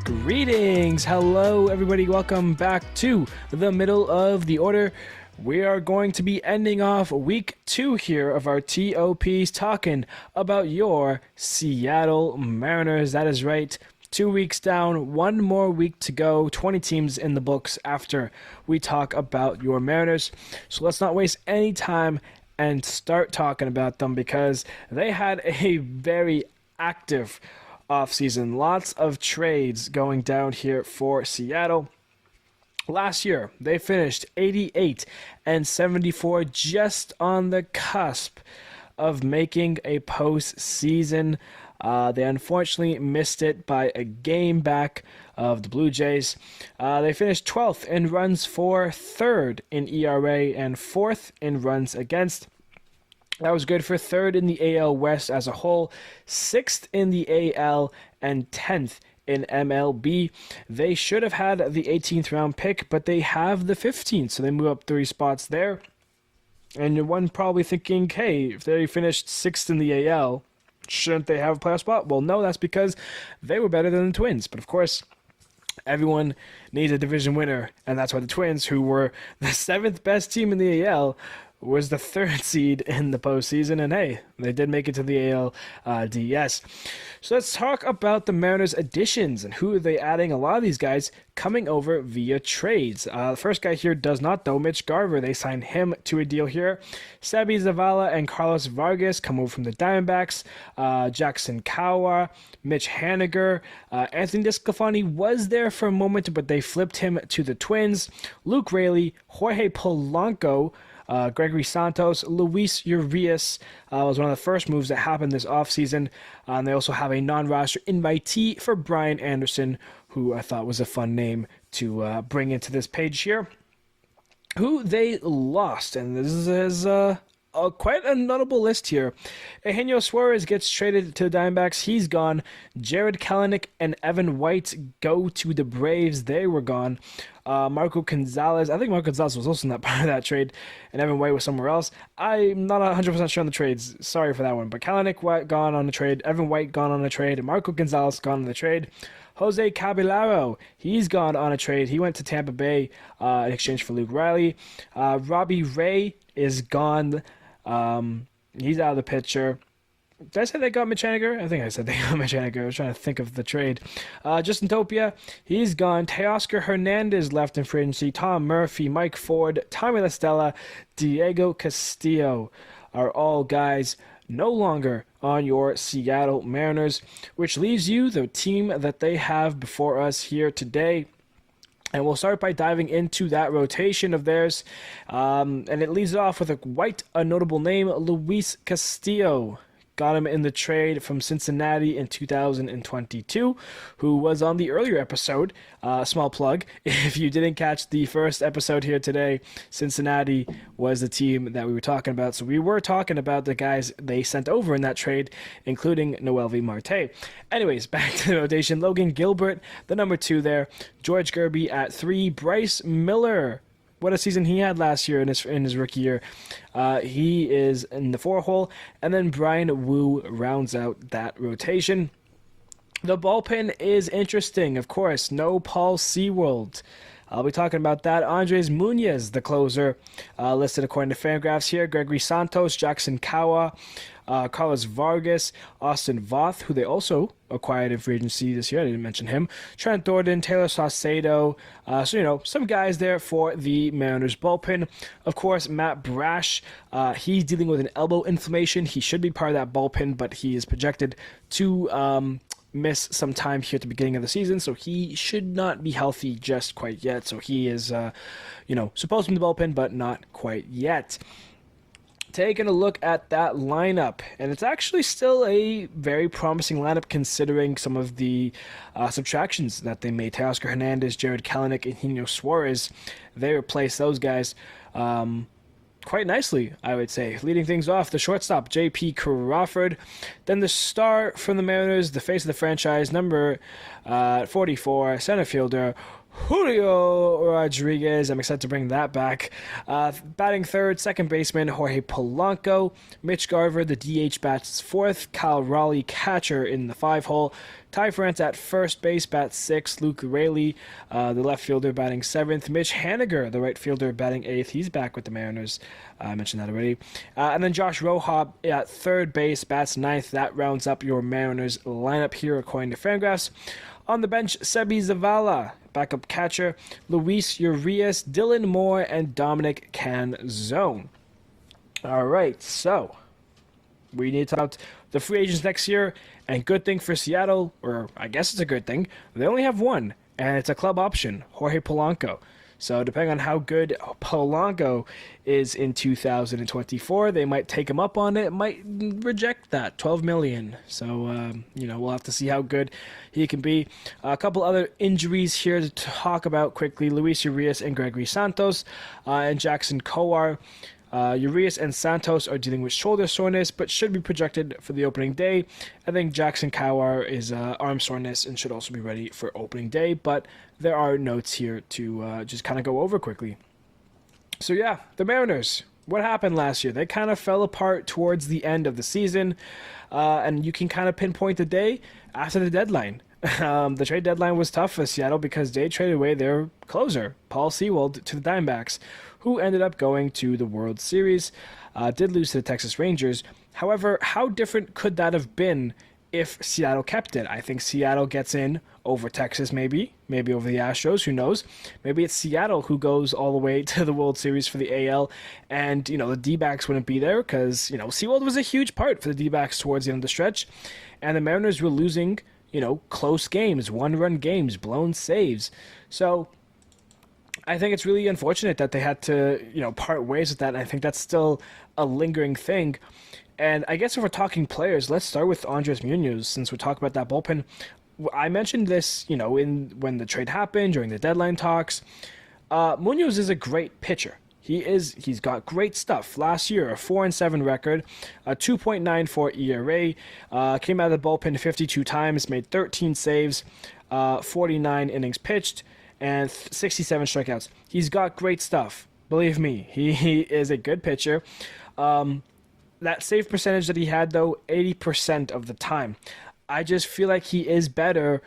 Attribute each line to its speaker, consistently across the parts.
Speaker 1: Greetings! Hello, everybody. Welcome back to the middle of the order. We are going to be ending off week 2 here of our TOPs talking about your Seattle Mariners. That is right. 2 weeks down, one more week to go. 20 teams in the books after we talk about your Mariners. So let's not waste any time and start talking about them because they had a very active offseason. Lots of trades going down here for Seattle. Last year, they finished 88 and 74, just on the cusp of making a postseason. They unfortunately missed it by a game back of the Blue Jays. They finished 12th in runs for, 3rd in ERA, and 4th in runs against. That was good for 3rd in the AL West as a whole, 6th in the AL, and 10th in MLB. They should have had the 18th round pick, but they have the 15th, so they move up 3 spots there. And you're one probably thinking, hey, if they finished 6th in the AL, shouldn't they have a playoff spot? Well, no, that's because they were better than the Twins. But of course, everyone needs a division winner, and that's why the Twins, who were the 7th best team in the AL, was the 3rd seed in the postseason, and hey, they did make it to the ALDS. So let's talk about the Mariners' additions and who are they adding. A lot of these guys coming over via trades. The first guy here does not, though. Mitch Garver, they signed him to a deal here. Sebi Zavala and Carlos Vargas come over from the Diamondbacks. Jackson Kawa, Mitch Haniger. Anthony Desclafani was there for a moment, but they flipped him to the Twins. Luke Raley, Jorge Polanco, Gregory Santos, Luis Urias was one of the first moves that happened this offseason. And they also have a non-roster invitee for Brian Anderson, who I thought was a fun name to bring into this page here. Who they lost, and this is quite a notable list here. Eugenio Suarez gets traded to the Diamondbacks. He's gone. Jared Kelenic and Evan White go to the Braves. They were gone. Marco Gonzalez. I think Marco Gonzalez was also not part of that trade, and Evan White was somewhere else. I'm not 100% sure on the trades. Sorry for that one. But Kelenic gone on the trade. Evan White gone on the trade. Marco Gonzalez gone on the trade. Jose Caballero, he's gone on a trade. He went to Tampa Bay in exchange for Luke Riley. Robbie Ray is gone. He's out of the picture. Did I say they got Mitch Haniger? I think I said they got Mitch Haniger. I was trying to think of the trade. Justin Topia, he's gone. Teoscar Hernandez left in free agency. Tom Murphy, Mike Ford, Tommy La Stella, Diego Castillo are all guys no longer on your Seattle Mariners, which leaves you the team that they have before us here today. And we'll start by diving into that rotation of theirs. And it leads off with a notable name, Luis Castillo. Got him in the trade from Cincinnati in 2022, who was on the earlier episode. Small plug. If you didn't catch the first episode here today, Cincinnati was the team that we were talking about. So we were talking about the guys they sent over in that trade, including Noelvi Marte. Anyways, back to the rotation. Logan Gilbert, the number 2 there. George Gerby at 3. Bryce Miller. What a season he had last year in his rookie year. He is in the 4 hole. And then Brian Wu rounds out that rotation. The bullpen is interesting, of course. No Paul Sewald. I'll be talking about that. Andres Munoz, the closer, listed according to Fangraphs here. Gregory Santos, Jackson Kawa, Carlos Vargas, Austin Voth, who they also acquired in free agency this year. I didn't mention him. Trent Thornton, Taylor Saucedo. Some guys there for the Mariners bullpen. Of course, Matt Brash. He's dealing with an elbow inflammation. He should be part of that bullpen, but he is projected to miss some time here at the beginning of the season, so he should not be healthy just quite yet. So he is, supposed to be in the bullpen, but not quite yet. Taking a look at that lineup, and it's actually still a very promising lineup considering some of the subtractions that they made. Teoscar Hernandez, Jared Kelenic, and Eugenio Suarez, they replaced those guys quite nicely, I would say. Leading things off, the shortstop, J.P. Crawford. Then the star from the Mariners, the face of the franchise, number 44, center fielder, Julio Rodriguez. I'm excited to bring that back. Batting third, second baseman, Jorge Polanco. Mitch Garver, the DH, bats fourth. Kyle Raleigh, catcher, in the 5 hole. Ty France at first base, bats 6th. Luke Raley, the left fielder, batting 7th. Mitch Haniger, the right fielder, batting 8th. He's back with the Mariners. I mentioned that already. And then Josh Rohab at third base, bats 9th. That rounds up your Mariners lineup here, according to Fangraphs. On the bench, Sebi Zavala, backup catcher, Luis Urias, Dylan Moore, and Dominic Canzone. All right, so we need to talk about the free agents next year, and good thing for Seattle, or I guess it's a good thing, they only have one, and it's a club option, Jorge Polanco. So depending on how good Polanco is in 2024, they might take him up on it, might reject that, $12 million. So, we'll have to see how good he can be. A couple other injuries here to talk about quickly. Luis Urias and Gregory Santos and Jackson Kowar. Urias and Santos are dealing with shoulder soreness, but should be projected for the opening day. I think Jackson Kowar is arm soreness and should also be ready for opening day, but there are notes here to just kind of go over quickly. So yeah, the Mariners, what happened last year? They kind of fell apart towards the end of the season, and you can kind of pinpoint the day after the deadline. The trade deadline was tough for Seattle because they traded away their closer, Paul Sewald, to the Diamondbacks, who ended up going to the World Series, did lose to the Texas Rangers. However, how different could that have been if Seattle kept it? I think Seattle gets in over Texas, maybe over the Astros, who knows? Maybe it's Seattle who goes all the way to the World Series for the AL, and, the D-backs wouldn't be there because, Sewald was a huge part for the D-backs towards the end of the stretch, and the Mariners were losing, close games, one-run games, blown saves. So I think it's really unfortunate that they had to, part ways with that, and I think that's still a lingering thing. And I guess if we're talking players, let's start with Andres Munoz, since we're talking about that bullpen. I mentioned this, when the trade happened, during the deadline talks. Munoz is a great pitcher. He's got great stuff. Last year, a 4-7 record, a 2.94 ERA, came out of the bullpen 52 times, made 13 saves, 49 innings pitched, and 67 strikeouts. He's got great stuff. Believe me, he is a good pitcher. That save percentage that he had, though, 80% of the time. I just feel like he is better,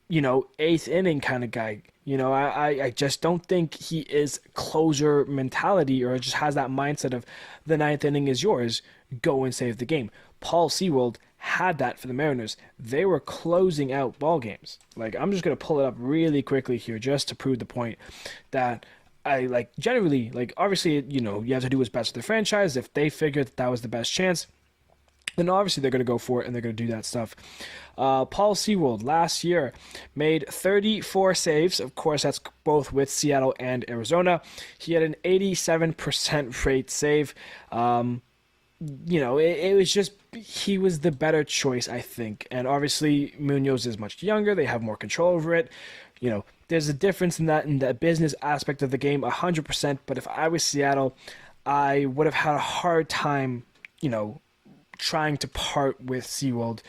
Speaker 1: eighth inning kind of guy. I just don't think he is closer mentality or just has that mindset of the ninth inning is yours, go and save the game. Paul Sewald had that for the Mariners. They were closing out ball games. I'm just going to pull it up really quickly here just to prove the point that generally, obviously, you have to do what's best for the franchise. If they figured that was the best chance, then obviously they're going to go for it and they're going to do that stuff. Paul Sewald last year made 34 saves. Of course, that's both with Seattle and Arizona. He had an 87% rate save. It was just, he was the better choice, I think. And obviously, Munoz is much younger. They have more control over it. There's a difference in the business aspect of the game, 100%. But if I was Seattle, I would have had a hard time, trying to part with Sewald,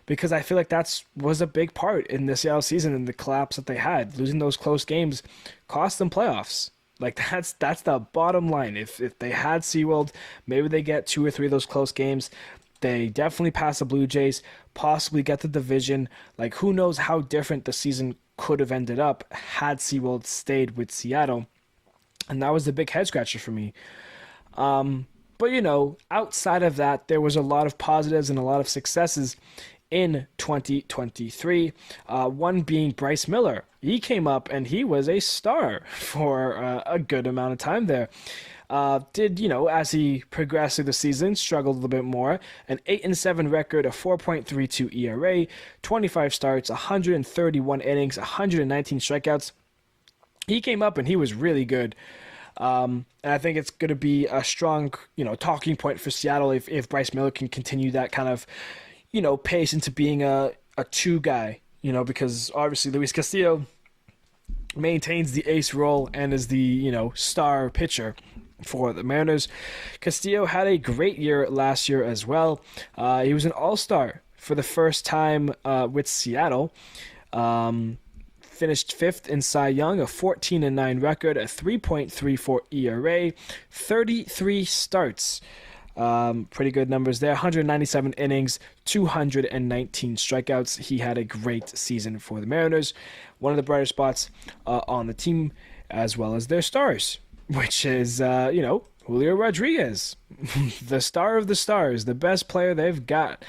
Speaker 1: because I feel like that was a big part in the Seattle season and the collapse that they had. Losing those close games cost them playoffs. That's the bottom line. If they had Sewald, maybe they get 2 or 3 of those close games. They definitely pass the Blue Jays, possibly get the division. Who knows how different the season could have ended up had Sewald stayed with Seattle. And that was the big head scratcher for me. But, outside of that, there was a lot of positives and a lot of successes in 2023. One being Bryce Miller. He came up and he was a star for a good amount of time there. As he progressed through the season, struggled a little bit more. An 8-7 record, a 4.32 ERA, 25 starts, 131 innings, 119 strikeouts. He came up and he was really good. And I think it's going to be a strong, talking point for Seattle if Bryce Miller can continue that kind of, pace into being a 2 guy, because obviously Luis Castillo maintains the ace role and is the, star pitcher for the Mariners. Castillo had a great year last year as well. He was an all-star for the first time with Seattle. Finished 5th in Cy Young, a 14-9 record, a 3.34 ERA, 33 starts. Pretty good numbers there. 197 innings, 219 strikeouts. He had a great season for the Mariners. One of the brighter spots on the team, as well as their stars, which is, Julio Rodriguez, the star of the stars, the best player they've got.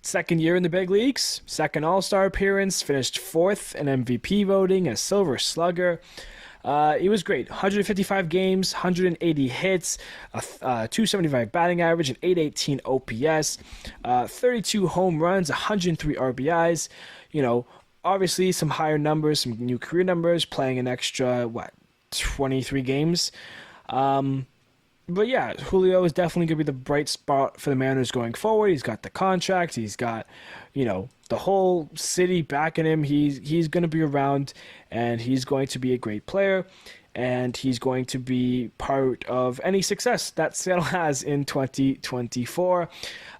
Speaker 1: Second year in the big leagues, second All-Star appearance, finished fourth in MVP voting, a Silver Slugger. He was great. 155 games, 180 hits, 275 batting average, an 818 OPS, 32 home runs, 103 RBIs. Obviously some higher numbers, some new career numbers, playing an extra, 23 games. But yeah, Julio is definitely going to be the bright spot for the Mariners going forward. He's got the contract. He's got, the whole city backing him. He's going to be around, and he's going to be a great player, and he's going to be part of any success that Seattle has in 2024.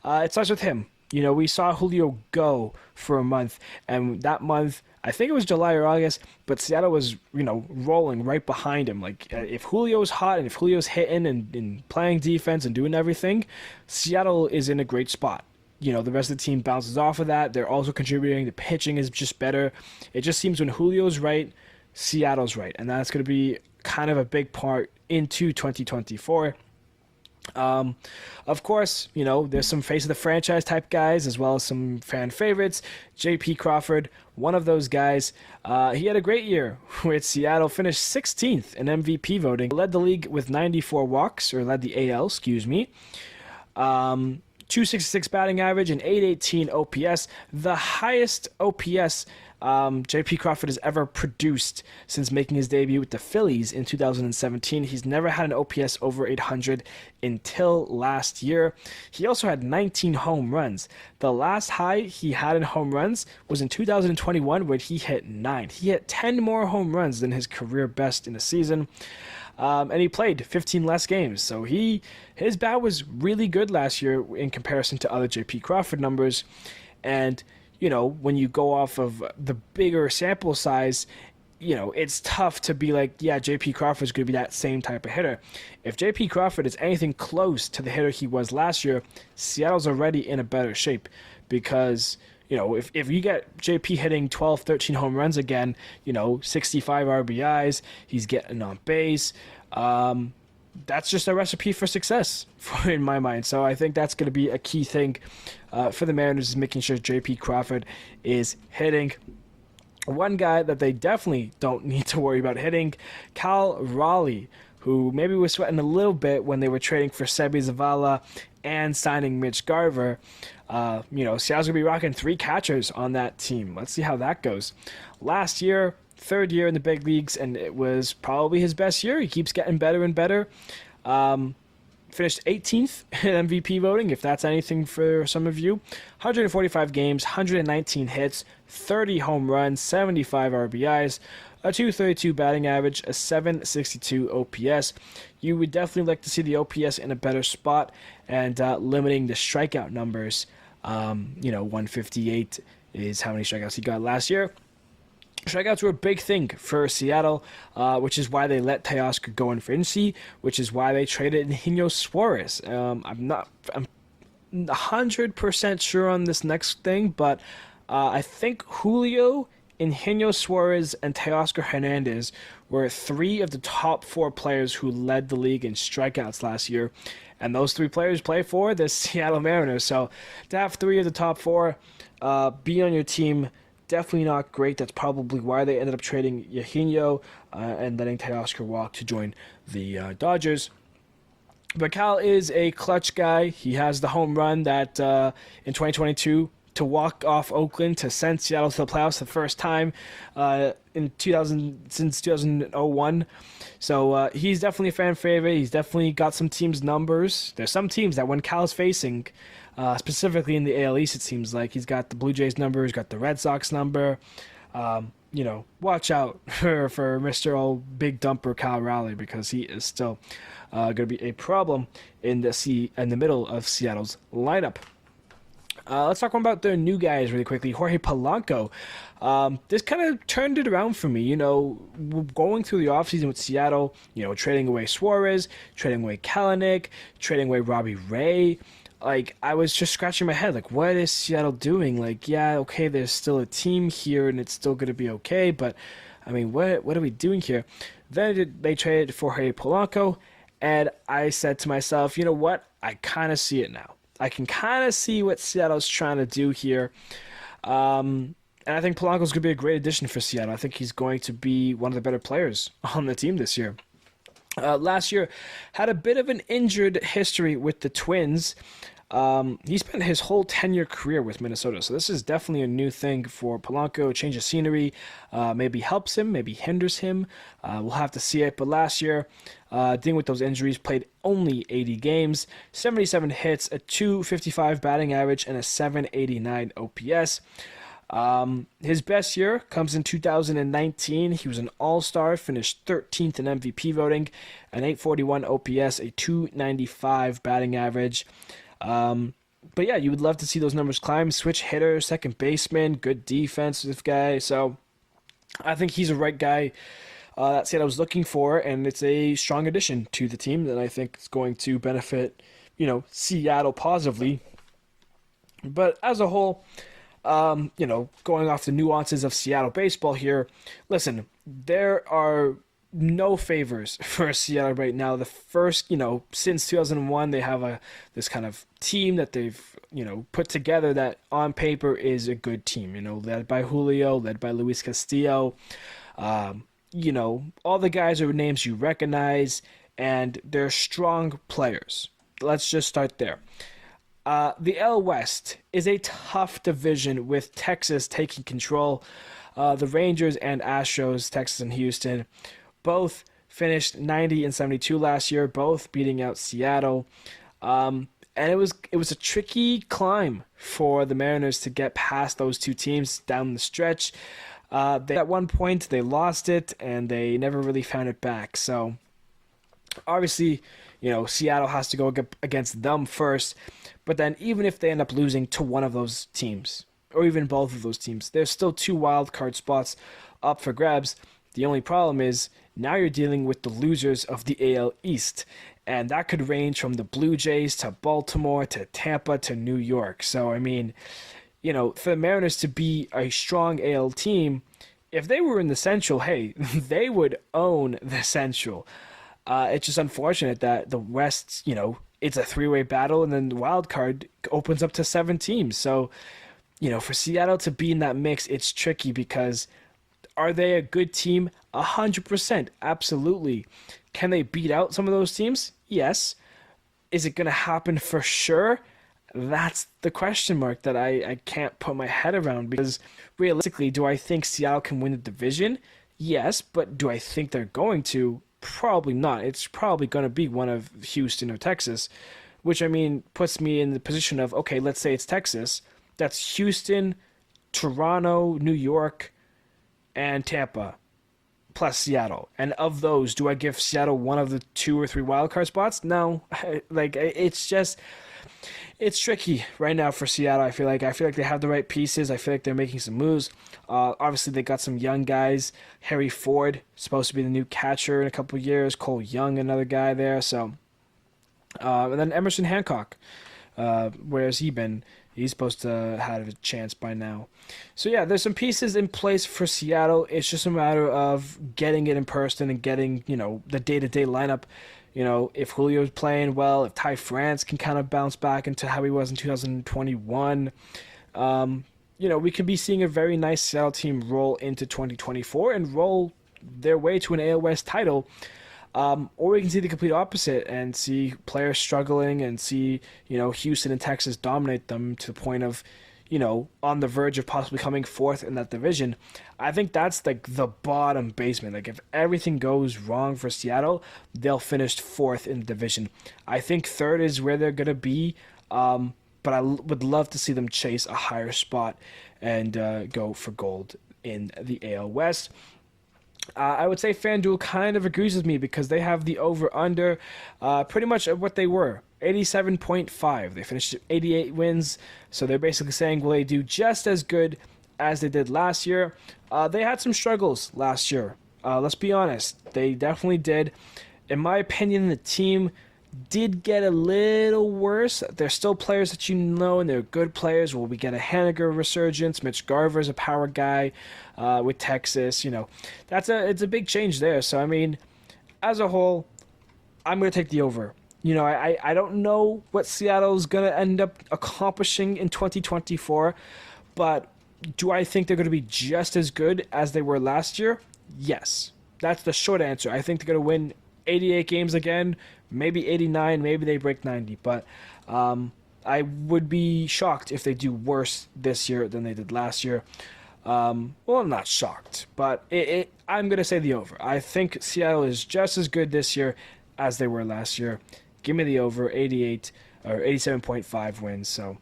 Speaker 1: It starts with him. We saw Julio go for a month, and that month, I think it was July or August, but Seattle was, rolling right behind him. Like, if Julio's hot and if Julio's hitting and playing defense and doing everything, Seattle is in a great spot. The rest of the team bounces off of that. They're also contributing. The pitching is just better. It just seems when Julio's right, Seattle's right. And that's going to be kind of a big part into 2024. Of course, there's some face of the franchise type guys as well as some fan favorites. JP Crawford, one of those guys. He had a great year with Seattle, finished 16th in MVP voting, led the league with 94 walks, or led the AL, 266 batting average and 818 OPS, the highest OPS JP Crawford has ever produced since making his debut with the Phillies in 2017. He's never had an OPS over 800 until last year. He also had 19 home runs. The last high he had in home runs was in 2021 where he hit 9. He hit 10 more home runs than his career best in a season. And he played 15 less games. So his bat was really good last year in comparison to other JP Crawford numbers. And when you go off of the bigger sample size, it's tough to be like, yeah, JP Crawford's going to be that same type of hitter. If JP Crawford is anything close to the hitter he was last year, Seattle's already in a better shape because, if you get JP hitting 12, 13 home runs again, 65 RBIs, he's getting on base, that's just a recipe for success in my mind. So I think that's going to be a key thing for the Mariners, is making sure JP Crawford is hitting. One guy that they definitely don't need to worry about hitting, Cal Raleigh, who maybe was sweating a little bit when they were trading for Sebi Zavala and signing Mitch Garver. Seattle's going to be rocking 3 catchers on that team. Let's see how that goes. Last year, third year in the big leagues, and it was probably his best year. He keeps getting better and better. Finished 18th in MVP voting, if that's anything for some of you. 145 games, 119 hits, 30 home runs, 75 RBIs, a 232 batting average, a 762 OPS. You would definitely like to see the OPS in a better spot and limiting the strikeout numbers. 158 is how many strikeouts he got last year. Strikeouts were a big thing for Seattle, which is why they let Teoscar go in free agency, which is why they traded Eugenio Suarez. I'm 100% sure on this next thing, but I think Julio, Eugenio Suarez, and Teoscar Hernandez were 3 of the top 4 players who led the league in strikeouts last year, and those 3 players play for the Seattle Mariners. So to have 3 of the top 4 be on your team, definitely not great. That's probably why they ended up trading Eugenio and letting Teoscar walk to join the Dodgers. But Cal is a clutch guy. He has the home run that in 2022 to walk off Oakland to send Seattle to the playoffs the first time since 2001. So he's definitely a fan favorite. He's definitely got some teams' numbers. There's some teams that when Cal's facing, specifically in the AL East, it seems like he's got the Blue Jays number, he's got the Red Sox number. Watch out for Mr. Old Big Dumper Cal Raleigh, because he is still going to be a problem in the middle of Seattle's lineup. Let's talk about their new guys really quickly. Jorge Polanco. This kind of turned it around for me. Going through the offseason with Seattle, trading away Suarez, trading away Kalanick, trading away Robbie Ray. Like, I was just scratching my head. Like, what is Seattle doing? Like, yeah, okay, there's still a team here, and it's still going to be okay. But, I mean, what are we doing here? Then they traded for Jorge Polanco, and I said to myself, you know what? I kind of see it now. I can kind of see what Seattle's trying to do here. And I think Polanco's going to be a great addition for Seattle. I think he's going to be one of the better players on the team this year. Last year, had a bit of an injured history with the Twins. He spent his whole 10-year career with Minnesota, so this is definitely a new thing for Polanco. Change of scenery maybe helps him, maybe hinders him. We'll have to see it. But last year, dealing with those injuries, played only 80 games, 77 hits, a .255 batting average, and a .789 OPS. His best year comes in 2019. He was an all-star, finished 13th in MVP voting, an .841 OPS, a .295 batting average. But yeah, you would love to see those numbers climb. Switch hitter, second baseman, good defensive guy. So I think he's a right guy that Seattle was looking for, and it's a strong addition to the team that I think is going to benefit, Seattle positively. But as a whole, going off the nuances of Seattle baseball here, listen, there are no favors for Seattle right now. The first, since 2001, they have this kind of team that they've, put together that on paper is a good team, led by Julio, led by Luis Castillo. All the guys are names you recognize, and they're strong players. Let's just start there. The AL West is a tough division with Texas taking control. The Rangers and Astros, Texas and Houston, both finished 90 and 72 last year, both beating out Seattle. And it was a tricky climb for the Mariners to get past those two teams down the stretch. At one point, they lost it, and they never really found it back. So, obviously, Seattle has to go against them first. But then even if they end up losing to one of those teams, or even both of those teams, there's still 2 wild card spots up for grabs. The only problem is now you're dealing with the losers of the AL East, and that could range from the Blue Jays to Baltimore to Tampa to New York. So, I mean, for the Mariners to be a strong AL team, if they were in the Central, hey, they would own the Central. It's just unfortunate that the West, it's a 3-way battle, and then the wild card opens up to 7 teams. So, for Seattle to be in that mix, it's tricky because are they a good team? 100%, absolutely. Can they beat out some of those teams? Yes. Is it going to happen for sure? That's the question mark that I can't put my head around, because realistically, do I think Seattle can win the division? Yes, but do I think they're going to? Probably not. It's probably going to be one of Houston or Texas, which, puts me in the position of, okay, let's say it's Texas. That's Houston, Toronto, New York, and Tampa, plus Seattle. And of those, do I give Seattle one of the 2 or 3 wildcard spots? No. It's tricky right now for Seattle. I feel like they have the right pieces. I feel like they're making some moves. Obviously, they got some young guys. Harry Ford, supposed to be the new catcher in a couple of years. Cole Young, another guy there. So, and then Emerson Hancock. Where's he been? He's supposed to have a chance by now. So yeah, there's some pieces in place for Seattle. It's just a matter of getting it in person and getting, the day-to-day lineup. If Julio's playing well, if Ty France can kind of bounce back into how he was in 2021, we could be seeing a very nice Seattle team roll into 2024 and roll their way to an AL West title. Or we can see the complete opposite and see players struggling and see, Houston and Texas dominate them to the point of, on the verge of possibly coming 4th in that division. I think that's like the bottom basement. Like, if everything goes wrong for Seattle, they'll finish 4th in the division. I think 3rd is where they're going to be, but I would love to see them chase a higher spot and go for gold in the AL West. I would say FanDuel kind of agrees with me because they have the over-under pretty much of what they were 87.5. They finished at 88 wins, so they're basically saying, will they do just as good as they did last year? They had some struggles last year. Let's be honest. They definitely did. In my opinion, the team did get a little worse. There's still players that you know, and they're good players. Will we get a Haniger resurgence? Mitch Garver's a power guy with Texas. You know, it's a big change there. So, I mean, as a whole, I'm going to take the over. You know, I don't know what Seattle's going to end up accomplishing in 2024, but do I think they're going to be just as good as they were last year? Yes. That's the short answer. I think they're going to win 88 games again, maybe 89, maybe they break 90. But I would be shocked if they do worse this year than they did last year. Well, I'm not shocked, but I'm going to say the over. I think Seattle is just as good this year as they were last year. Give me the over, 88 or 87.5 wins. So,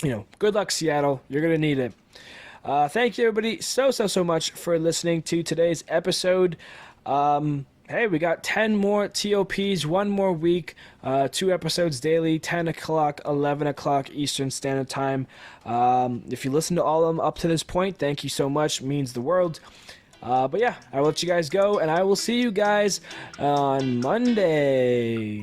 Speaker 1: you know, good luck, Seattle. You're going to need it. Thank you, everybody, so much for listening to today's episode. Hey, we got 10 more TOPs, one more week, 2 episodes daily, 10 o'clock, 11 o'clock Eastern Standard Time. If you listen to all of them up to this point, thank you so much. It means the world. But yeah, I will let you guys go, and I will see you guys on Monday.